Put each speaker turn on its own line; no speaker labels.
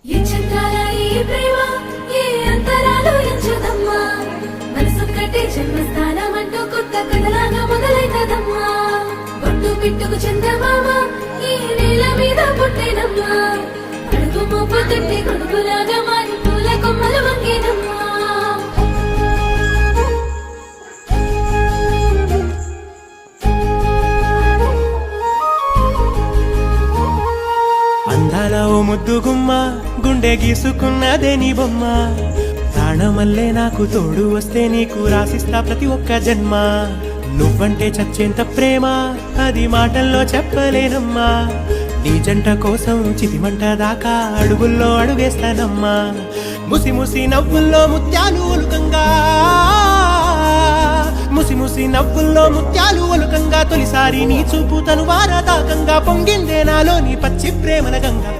ఈ చిత్రాల ఈ ప్రేమ ఏ అంతరాలు ఎంచుదమ్మా మనసొక్కటే జన్మస్థానం అంటూ కొత్త కథలాగా మొదలైతదమ్మా పొట్టు పిట్టుకు చందమామ ఈ నేల మీద పుట్టేనమ్మా అడుగు మోపు తిట్టి కొడుకులాగా మారి పూల కొమ్మలు వంగేనమ్మా
అందాల ఓ ముద్దు గుమ్మ గుండె గీసుకున్నదే నీ బొమ్మ ప్రాణమల్లే నాకు తోడు వస్తే నీకు రాసిస్తా ప్రతి ఒక్క జన్మ నువ్వంటే చచ్చేంత ప్రేమ అది మాటల్లో చెప్పలేనమ్మా నీ జంట కోసం చితిమంట దాకా అడుగుల్లో అడుగేస్తానమ్మా ముసి ముసి నవ్వుల్లో ముత్యాలు ఒలుకంగా ముసి ముసి నవ్వుల్లో ముత్యాలు ఒలుకంగా తొలిసారి నీ చూపు తను వారదాకంగా పొంగిందే నాలో నీ పచ్చి ప్రేమల గంగా